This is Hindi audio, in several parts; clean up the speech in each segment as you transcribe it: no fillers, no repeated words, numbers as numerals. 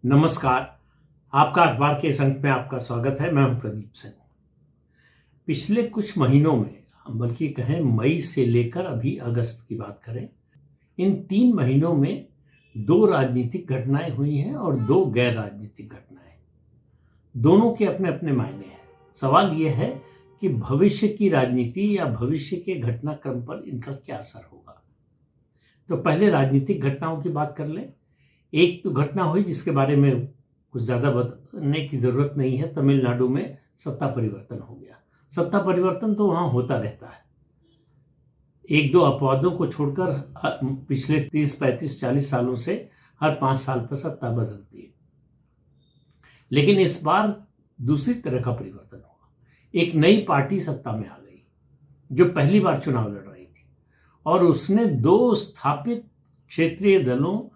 नमस्कार। आपका अखबार के इस अंक में आपका स्वागत है। मैं हूं प्रदीप सिंह। पिछले कुछ महीनों में, बल्कि कहें मई से लेकर अभी अगस्त की बात करें, इन 3 महीनों में 2 राजनीतिक घटनाएं हुई हैं और 2 गैर राजनीतिक घटनाएं। दोनों के अपने अपने मायने हैं। सवाल यह है कि भविष्य की राजनीति या भविष्य के घटनाक्रम पर इनका क्या असर होगा। तो पहले राजनीतिक घटनाओं की बात कर लें। एक तो घटना हुई जिसके बारे में कुछ ज़्यादा बताने की ज़रूरत नहीं है। तमिलनाडु में सत्ता परिवर्तन हो गया। सत्ता परिवर्तन तो वहाँ होता रहता है। 1-2 अपवादों को छोड़कर पिछले 30, 35, 40 सालों से हर 5 साल पर सत्ता बदलती है। लेकिन इस बार दूसरी तरह का परिवर्तन हुआ। एक नई पार्टी सत्ता में आ गई जो पहली बार चुनाव लड़ रही थी और उसने 2 स्थापित क्षेत्रीय दलों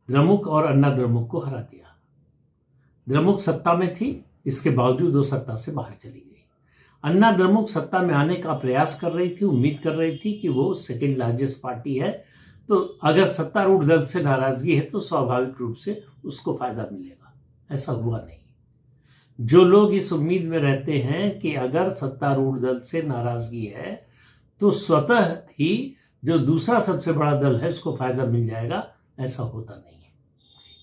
द्रमुक और अन्ना द्रमुक को हरा दिया। द्रमुक सत्ता में थी, इसके बावजूद वो सत्ता से बाहर चली गई। अन्ना द्रमुक सत्ता में आने का प्रयास कर रही थी, उम्मीद कर रही थी कि वो सेकेंड लार्जेस्ट पार्टी है, तो अगर सत्तारूढ़ दल से नाराजगी है तो स्वाभाविक रूप से उसको फायदा मिलेगा। ऐसा हुआ नहीं। जो लोग इस उम्मीद में रहते हैं कि अगर सत्तारूढ़ दल से नाराजगी है तो स्वतः ही जो दूसरा सबसे बड़ा दल है उसको फायदा मिल जाएगा, ऐसा होता नहीं है।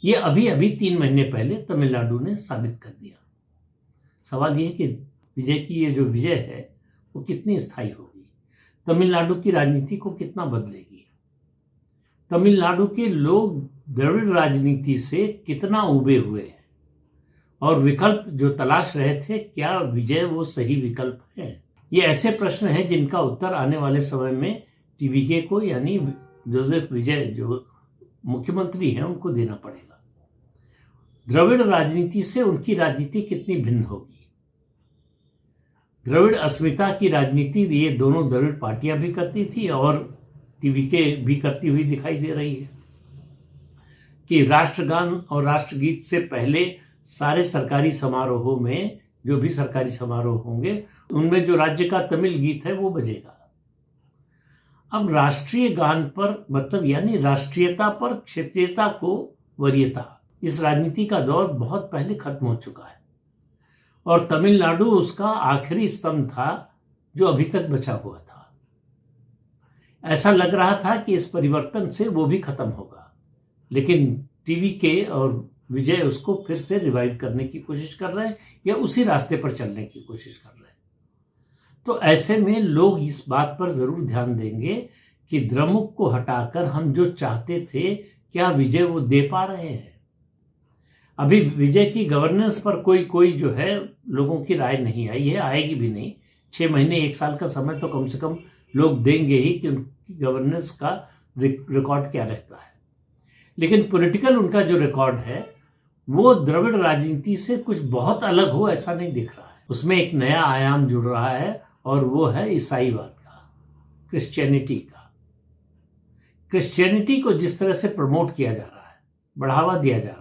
ये अभी 3 महीने पहले तमिलनाडु ने साबित कर दिया। सवाल ये है कि विजय की ये जो विजय है वो कितनी स्थायी होगी, तमिलनाडु की राजनीति को कितना बदलेगी, तमिलनाडु के लोग द्रविड़ राजनीति से कितना उबे हुए हैं और विकल्प जो तलाश रहे थे, क्या विजय वो सही विकल्प है। ये ऐसे प्रश्न हैं जिनका उत्तर आने वाले समय में टीवीके को, यानी जोसेफ विजय जो मुख्यमंत्री हैं, उनको देना पड़ेगा। द्रविड़ राजनीति से उनकी राजनीति कितनी भिन्न होगी। द्रविड़ अस्मिता की राजनीति ये दोनों द्रविड़ पार्टियां भी करती थी और टीवीके भी करती हुई दिखाई दे रही है कि राष्ट्रगान और राष्ट्रगीत से पहले सारे सरकारी समारोहों में, जो भी सरकारी समारोह होंगे, उनमें जो राज्य का तमिल गीत है वो बजेगा। अब राष्ट्रीय गान पर, मतलब यानी राष्ट्रीयता पर क्षेत्रीयता को वरीयता, इस राजनीति का दौर बहुत पहले खत्म हो चुका है और तमिलनाडु उसका आखिरी स्तंभ था जो अभी तक बचा हुआ था। ऐसा लग रहा था कि इस परिवर्तन से वो भी खत्म होगा, लेकिन टीवीके और विजय उसको फिर से रिवाइव करने की कोशिश कर रहे हैं या उसी रास्ते पर चलने की कोशिश कर रहे हैं। तो ऐसे में लोग इस बात पर जरूर ध्यान देंगे कि द्रमुक को हटाकर हम जो चाहते थे, क्या विजय वो दे पा रहे हैं। अभी विजय की गवर्नेंस पर कोई जो है लोगों की राय नहीं आई है, आएगी भी नहीं। 6 महीने 1 साल का समय तो कम से कम लोग देंगे ही कि उनकी गवर्नेंस का रिकॉर्ड क्या रहता है। लेकिन पॉलिटिकल उनका जो रिकॉर्ड है वो द्रविड़ राजनीति से कुछ बहुत अलग हो ऐसा नहीं दिख रहा है। उसमें एक नया आयाम जुड़ रहा है और वो है ईसाईवाद का, क्रिश्चियनिटी का। क्रिश्चियनिटी को जिस तरह से प्रमोट किया जा रहा है, बढ़ावा दिया जा रहा है,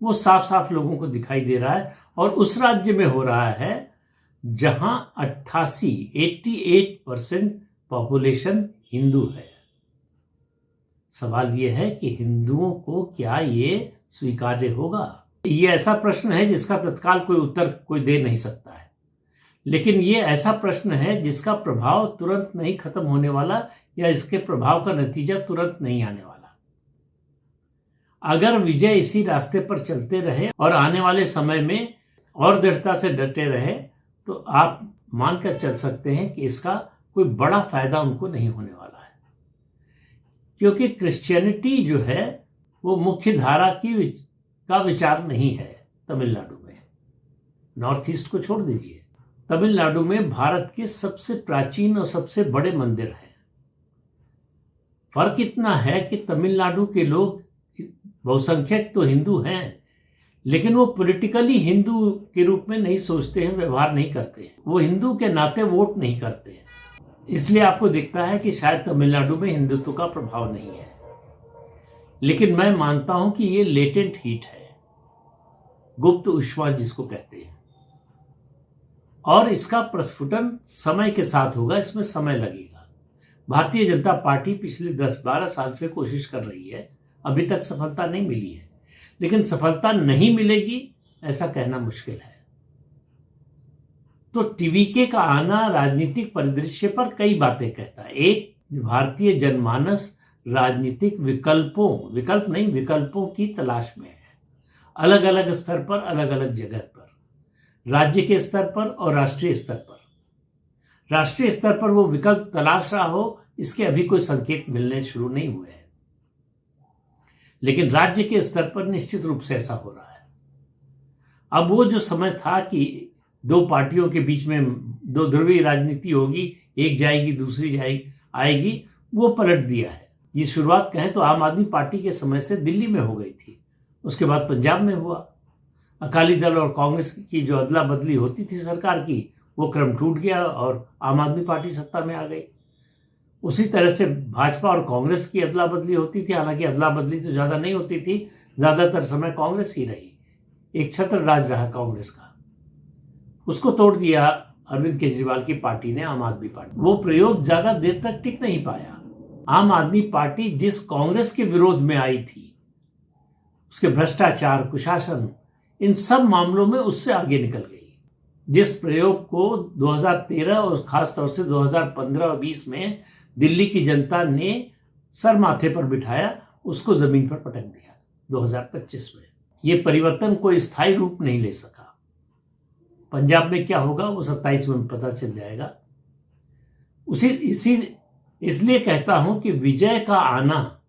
वो साफ साफ लोगों को दिखाई दे रहा है और उस राज्य में हो रहा है जहां 88% पॉपुलेशन हिंदू है। सवाल यह है कि हिंदुओं को क्या ये स्वीकार्य होगा। ये ऐसा प्रश्न है जिसका तत्काल कोई उत्तर कोई दे नहीं सकता है, लेकिन ये ऐसा प्रश्न है जिसका प्रभाव तुरंत नहीं खत्म होने वाला या इसके प्रभाव का नतीजा तुरंत नहीं आने वाला। अगर विजय इसी रास्ते पर चलते रहे और आने वाले समय में और दृढ़ता से डटे रहे तो आप मानकर चल सकते हैं कि इसका कोई बड़ा फायदा उनको नहीं होने वाला है, क्योंकि क्रिश्चियनिटी जो है वो मुख्य धारा का विचार नहीं है तमिलनाडु में। नॉर्थ ईस्ट को छोड़ दीजिए, तमिलनाडु में भारत के सबसे प्राचीन और सबसे बड़े मंदिर हैं। फर्क इतना है कि तमिलनाडु के लोग बहुसंख्यक तो हिंदू हैं, लेकिन वो पॉलिटिकली हिंदू के रूप में नहीं सोचते हैं, व्यवहार नहीं करते हैं। वो हिंदू के नाते वोट नहीं करते हैं। इसलिए आपको दिखता है कि शायद तमिलनाडु में हिंदुत्व का प्रभाव नहीं है। लेकिन मैं मानता हूं कि ये लेटेंट हीट है, गुप्त ऊष्मा जिसको कहते हैं, और इसका प्रस्फुटन समय के साथ होगा, इसमें समय लगेगा। भारतीय जनता पार्टी पिछले 10-12 साल से कोशिश कर रही है, अभी तक सफलता नहीं मिली है, लेकिन सफलता नहीं मिलेगी ऐसा कहना मुश्किल है। तो टीवीके का आना राजनीतिक परिदृश्य पर कई बातें कहता है। एक, भारतीय जनमानस राजनीतिक विकल्पों की तलाश में है, अलग अलग स्तर पर, अलग अलग जगह पर, राज्य के स्तर पर और राष्ट्रीय स्तर पर। राष्ट्रीय स्तर पर वो विकल्प तलाश रहा हो, इसके अभी कोई संकेत मिलने शुरू नहीं हुए हैं, लेकिन राज्य के स्तर पर निश्चित रूप से ऐसा हो रहा है। अब वो जो समय था कि दो पार्टियों के बीच में दो ध्रुवीय राजनीति होगी, एक जाएगी दूसरी आएगी, वो पलट दिया है। ये शुरुआत कहें तो आम आदमी पार्टी के समय से दिल्ली में हो गई थी, उसके बाद पंजाब में हुआ। अकाली दल और कांग्रेस की जो अदला बदली होती थी सरकार की, वो क्रम टूट गया और आम आदमी पार्टी सत्ता में आ गई। उसी तरह से भाजपा और कांग्रेस की अदला बदली होती थी, हालांकि अदला बदली तो ज़्यादा नहीं होती थी, ज़्यादातर समय कांग्रेस ही रही, एक छत्र राज रहा कांग्रेस का। उसको तोड़ दिया अरविंद केजरीवाल की पार्टी ने, आम आदमी पार्टी। वो प्रयोग ज़्यादा देर तक टिक नहीं पाया। आम आदमी पार्टी जिस कांग्रेस के विरोध में आई थी, उसके भ्रष्टाचार, कुशासन, इन सब मामलों में उससे आगे निकल गई। जिस प्रयोग को 2013 और खासतौर से 2015 और 20 में दिल्ली की जनता ने सर माथे पर बिठाया, उसको जमीन पर पटक दिया 2025 में। ये परिवर्तन कोई स्थायी रूप नहीं ले सका। पंजाब में क्या होगा वो 27 में पता चल जाएगा। इसलिए कहता हूं कि विजय का आना,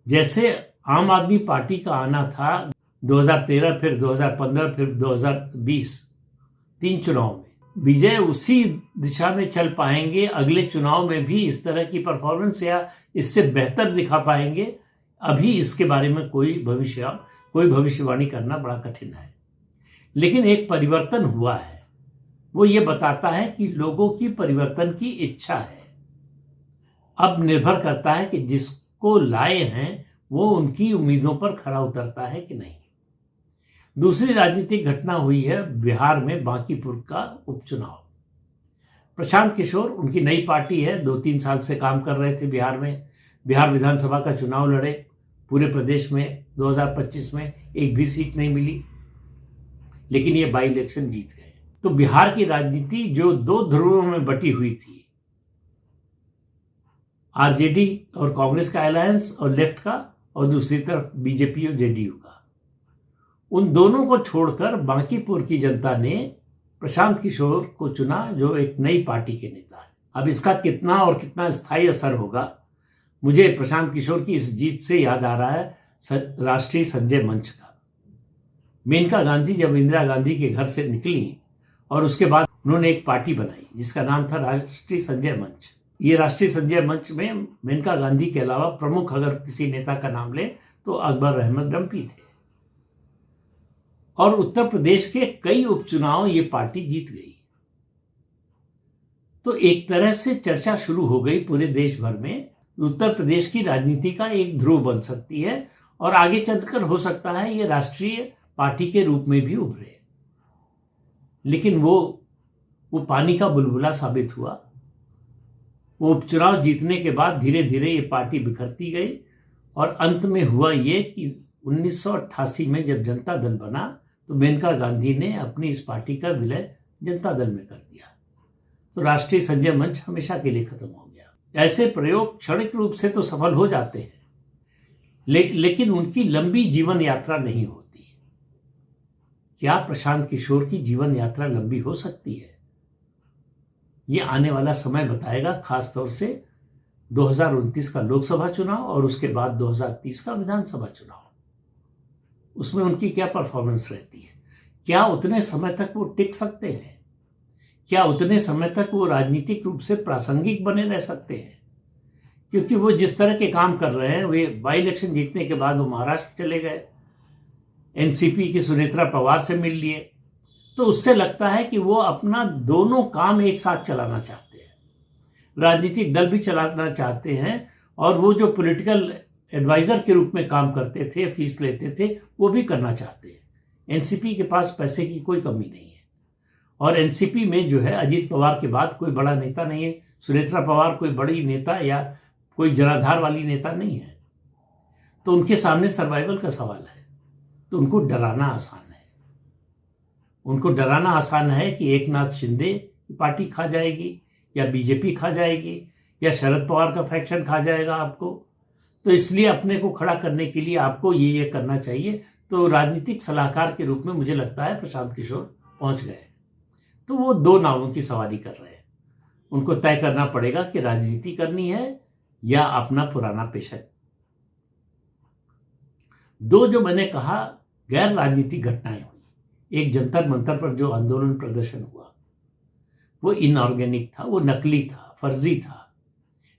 जैसे आम आदमी पार्टी का आना था 2013, फिर 2015, फिर 2020, 3 चुनाव में, विजय उसी दिशा में चल पाएंगे अगले चुनाव में भी, इस तरह की परफॉर्मेंस या इससे बेहतर दिखा पाएंगे, अभी इसके बारे में कोई भविष्यवाणी करना बड़ा कठिन है। लेकिन एक परिवर्तन हुआ है, वो ये बताता है कि लोगों की परिवर्तन की इच्छा है। अब निर्भर करता है कि जिसको लाए हैं वो उनकी उम्मीदों पर खरा उतरता है कि नहीं। दूसरी राजनीतिक घटना हुई है बिहार में बांकीपुर का उपचुनाव। प्रशांत किशोर, उनकी नई पार्टी है, 2-3 साल से काम कर रहे थे बिहार में। बिहार विधानसभा का चुनाव लड़े, पूरे प्रदेश में 2025 में एक भी सीट नहीं मिली, लेकिन ये बाई इलेक्शन जीत गए। तो बिहार की राजनीति जो 2 ध्रुवों में बटी हुई थी, आरजेडी और कांग्रेस का अलायंस और लेफ्ट का, और दूसरी तरफ बीजेपी और जेडीयू का, उन दोनों को छोड़कर बांकीपुर की जनता ने प्रशांत किशोर को चुना, जो एक नई पार्टी के नेता है। अब इसका कितना और कितना स्थायी असर होगा, मुझे प्रशांत किशोर की इस जीत से याद आ रहा है राष्ट्रीय संजय मंच का। मेनका गांधी जब इंदिरा गांधी के घर से निकली और उसके बाद उन्होंने एक पार्टी बनाई जिसका नाम था राष्ट्रीय संजय मंच। ये राष्ट्रीय संजय मंच में मेनका गांधी के अलावा प्रमुख अगर किसी नेता का नाम ले तो अकबर अहमद रम्पी थे, और उत्तर प्रदेश के कई उपचुनाव ये पार्टी जीत गई। तो एक तरह से चर्चा शुरू हो गई पूरे देश भर में, उत्तर प्रदेश की राजनीति का एक ध्रुव बन सकती है और आगे चलकर हो सकता है ये राष्ट्रीय पार्टी के रूप में भी उभरे। लेकिन वो पानी का बुलबुला साबित हुआ। वो उपचुनाव जीतने के बाद धीरे धीरे ये पार्टी बिखरती गई और अंत में हुआ ये कि 1988 में जब जनता दल बना तो मेनका गांधी ने अपनी इस पार्टी का विलय जनता दल में कर दिया। तो राष्ट्रीय संजय मंच हमेशा के लिए खत्म हो गया। ऐसे प्रयोग क्षणिक रूप से तो सफल हो जाते हैं, लेकिन उनकी लंबी जीवन यात्रा नहीं होती। क्या प्रशांत किशोर की जीवन यात्रा लंबी हो सकती है? ये आने वाला समय बताएगा, खासतौर से 2029 का लोकसभा चुनाव और उसके बाद 2030 का विधानसभा चुनाव। उसमें उनकी क्या परफॉर्मेंस रहती है? क्या उतने समय तक वो टिक सकते हैं? क्या उतने समय तक वो राजनीतिक रूप से प्रासंगिक बने रह सकते हैं? क्योंकि वो जिस तरह के काम कर रहे हैं, वे बाई इलेक्शन जीतने के बाद वो महाराष्ट्र चले गए, एनसीपी की सुनेत्रा पवार से मिल लिए, तो उससे लगता है कि वो अपना दोनों काम एक साथ चलाना चाहते हैं, राजनीतिक दल भी चलाना चाहते हैं, और वो जो पॉलिटिकल एडवाइजर के रूप में काम करते थे, फीस लेते थे, वो भी करना चाहते हैं। एनसीपी के पास पैसे की कोई कमी नहीं है, और एनसीपी में जो है अजीत पवार के बाद कोई बड़ा नेता नहीं है। सुनेत्रा पवार कोई बड़ी नेता या कोई जनाधार वाली नेता नहीं है, तो उनके सामने सर्वाइवल का सवाल है। तो उनको डराना आसान है। उनको डराना आसान है कि एकनाथ शिंदे की पार्टी खा जाएगी, या बीजेपी खा जाएगी, या शरद पवार का फैक्शन खा जाएगा आपको। तो इसलिए अपने को खड़ा करने के लिए आपको ये करना चाहिए। तो राजनीतिक सलाहकार के रूप में मुझे लगता है प्रशांत किशोर पहुंच गए। तो वो दो नावों की सवारी कर रहे हैं। उनको तय करना पड़ेगा कि राजनीति करनी है या अपना पुराना पेशा। दो जो मैंने कहा गैर राजनीतिक घटनाएं हुई। एक जंतर मंतर पर जो आंदोलन प्रदर्शन हुआ वो इनऑर्गेनिक था, वो नकली था, फर्जी था।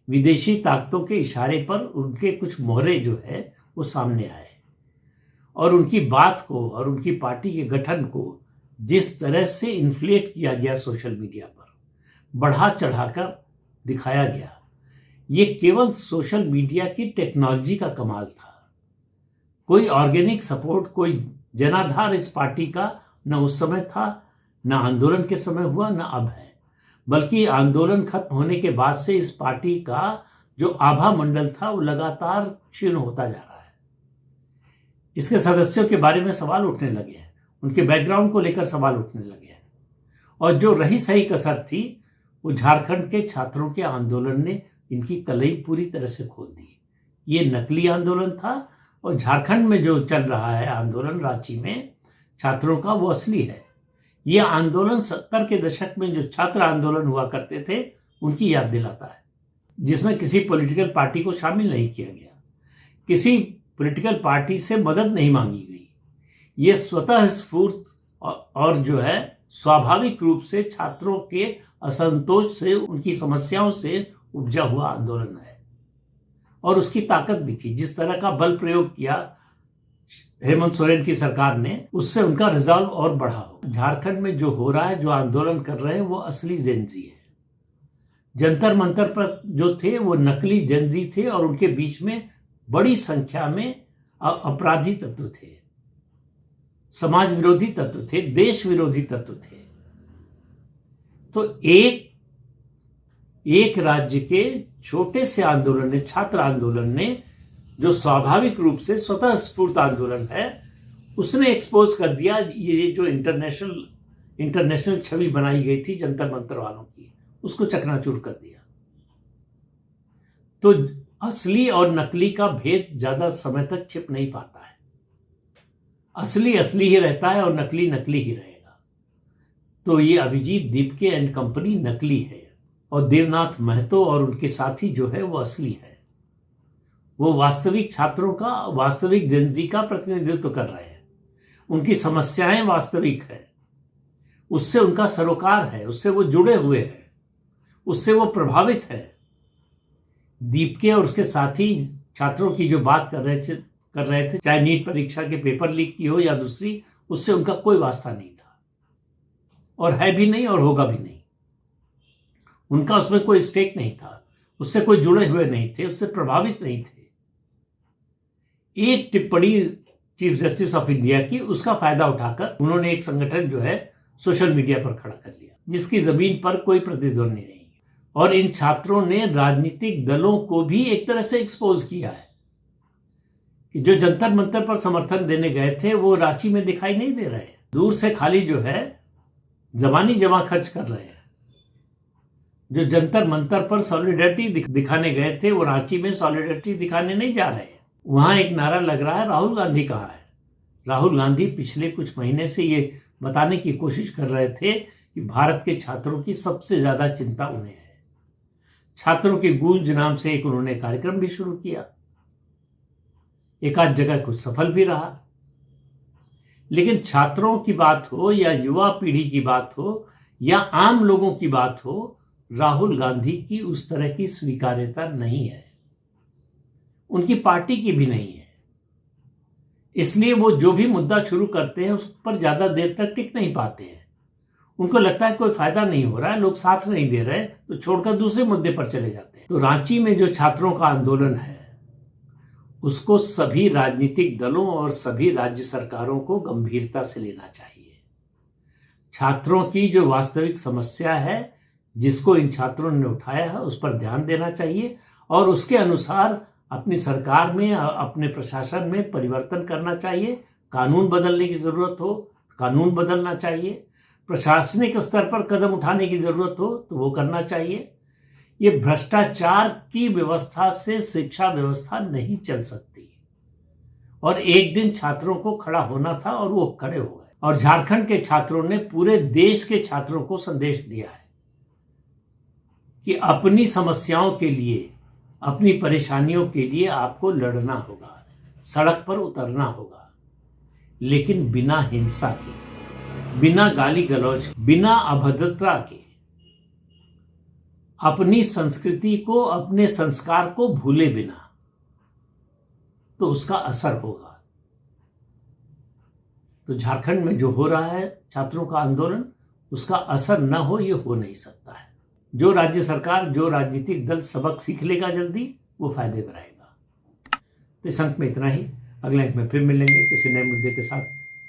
विदेशी ताकतों के इशारे पर उनके कुछ मोहरे जो है वो सामने आए, और उनकी बात को और उनकी पार्टी के गठन को जिस तरह से इन्फ्लेट किया गया सोशल मीडिया पर, बढ़ा चढ़ाकर दिखाया गया, ये केवल सोशल मीडिया की टेक्नोलॉजी का कमाल था। कोई ऑर्गेनिक सपोर्ट, कोई जनाधार इस पार्टी का न उस समय था, न आंदोलन के समय हुआ, न अब है। बल्कि आंदोलन खत्म होने के बाद से इस पार्टी का जो आभा मंडल था वो लगातार क्षीण होता जा रहा है। इसके सदस्यों के बारे में सवाल उठने लगे हैं, उनके बैकग्राउंड को लेकर सवाल उठने लगे हैं, और जो रही सही कसर थी वो झारखंड के छात्रों के आंदोलन ने इनकी कलई पूरी तरह से खोल दी। ये नकली आंदोलन था, और झारखंड में जो चल रहा है आंदोलन रांची में छात्रों का, वो असली है। ये आंदोलन 70 के दशक में जो छात्र आंदोलन हुआ करते थे उनकी याद दिलाता है, जिसमें किसी पॉलिटिकल पार्टी को शामिल नहीं किया गया, किसी पॉलिटिकल पार्टी से मदद नहीं मांगी गई। ये स्वतः स्फूर्त और जो है स्वाभाविक रूप से छात्रों के असंतोष से, उनकी समस्याओं से उपजा हुआ आंदोलन है। और उसकी ताकत दिखी, जिस तरह का बल प्रयोग किया हेमंत सोरेन की सरकार ने, उससे उनका रिजॉल्व और बढ़ा हो। झारखंड में जो हो रहा है, जो आंदोलन कर रहे हैं, वो असली जेनजी है। जंतर मंतर पर जो थे वो नकली जेनजी थे, और उनके बीच में बड़ी संख्या में अपराधी तत्व थे, समाज विरोधी तत्व थे, देश विरोधी तत्व थे। तो एक राज्य के छोटे से आंदोलन ने, छात्र आंदोलन ने, जो स्वाभाविक रूप से स्वतः स्फूर्त आंदोलन है, उसने एक्सपोज कर दिया ये जो इंटरनेशनल छवि बनाई गई थी जंतर मंतर वालों की, उसको चकनाचूर कर दिया। तो असली और नकली का भेद ज्यादा समय तक छिप नहीं पाता है। असली असली ही रहता है और नकली नकली ही रहेगा। तो ये अभिजीत दीपके एंड कंपनी नकली है, और देवनाथ महतो और उनके साथी जो है वो असली है। वो वास्तविक छात्रों का, वास्तविक जनजी का प्रतिनिधित्व कर रहे हैं। उनकी समस्याएं वास्तविक है, उससे उनका सरोकार है, उससे वो जुड़े हुए हैं, उससे वो प्रभावित है। दीपके और उसके साथी छात्रों की जो बात कर रहे थे, चाहे नीट परीक्षा के पेपर लीक की हो या दूसरी, उससे उनका कोई वास्ता नहीं था, और है भी नहीं और होगा भी नहीं। उनका उसमें कोई स्टेक नहीं था, उससे कोई जुड़े हुए नहीं थे, उससे प्रभावित नहीं थे। एक टिप्पणी चीफ जस्टिस ऑफ इंडिया की, उसका फायदा उठाकर उन्होंने एक संगठन जो है सोशल मीडिया पर खड़ा कर लिया, जिसकी जमीन पर कोई प्रतिद्वंदी नहीं है। और इन छात्रों ने राजनीतिक दलों को भी एक तरह से एक्सपोज किया है कि जो जंतर मंतर पर समर्थन देने गए थे वो रांची में दिखाई नहीं दे रहे, दूर से खाली जो है जबानी जमा खर्च कर रहे हैं। जो जंतर मंतर पर सॉलिडरिटी दिखाने गए थे वो रांची में सॉलिडरिटी दिखाने नहीं जा रहे। वहां एक नारा लग रहा है, राहुल गांधी कहाँ है। राहुल गांधी पिछले कुछ महीने से ये बताने की कोशिश कर रहे थे कि भारत के छात्रों की सबसे ज्यादा चिंता उन्हें है। छात्रों की गूंज नाम से एक उन्होंने कार्यक्रम भी शुरू किया, एक आध जगह कुछ सफल भी रहा। लेकिन छात्रों की बात हो या युवा पीढ़ी की बात हो या आम लोगों की बात हो, राहुल गांधी की उस तरह की स्वीकार्यता नहीं है, उनकी पार्टी की भी नहीं है। इसलिए वो जो भी मुद्दा शुरू करते हैं उस पर ज्यादा देर तक टिक नहीं पाते हैं। उनको लगता है कोई फायदा नहीं हो रहा है, लोग साथ नहीं दे रहे, तो छोड़कर दूसरे मुद्दे पर चले जाते हैं। तो रांची में जो छात्रों का आंदोलन है उसको सभी राजनीतिक दलों और सभी राज्य सरकारों को गंभीरता से लेना चाहिए। छात्रों की जो वास्तविक समस्या है, जिसको इन छात्रों ने उठाया है, उस पर ध्यान देना चाहिए और उसके अनुसार अपनी सरकार में, अपने प्रशासन में परिवर्तन करना चाहिए, कानून बदलने की ज़रूरत हो कानून बदलना चाहिए, प्रशासनिक स्तर पर कदम उठाने की ज़रूरत हो तो वो करना चाहिए। ये भ्रष्टाचार की व्यवस्था से शिक्षा व्यवस्था नहीं चल सकती। और एक दिन छात्रों को खड़ा होना था और वो खड़े हो गए, और झारखंड के छात्रों ने पूरे देश के छात्रों को संदेश दिया है कि अपनी समस्याओं के लिए, अपनी परेशानियों के लिए आपको लड़ना होगा, सड़क पर उतरना होगा, लेकिन बिना हिंसा के, बिना गाली गलौज, बिना अभद्रता के, अपनी संस्कृति को, अपने संस्कार को भूले बिना, तो उसका असर होगा। तो झारखंड में जो हो रहा है छात्रों का आंदोलन, उसका असर न हो, ये हो नहीं सकता है। जो राज्य सरकार, जो राजनीतिक दल सबक सीख लेगा जल्दी, वो फायदे में रहेगा। तो इस अंक में इतना ही। अगले अंक में फिर मिलेंगे किसी नए मुद्दे के साथ।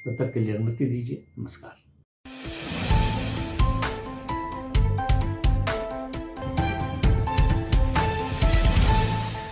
तब तक के लिए अनुमति दीजिए। नमस्कार।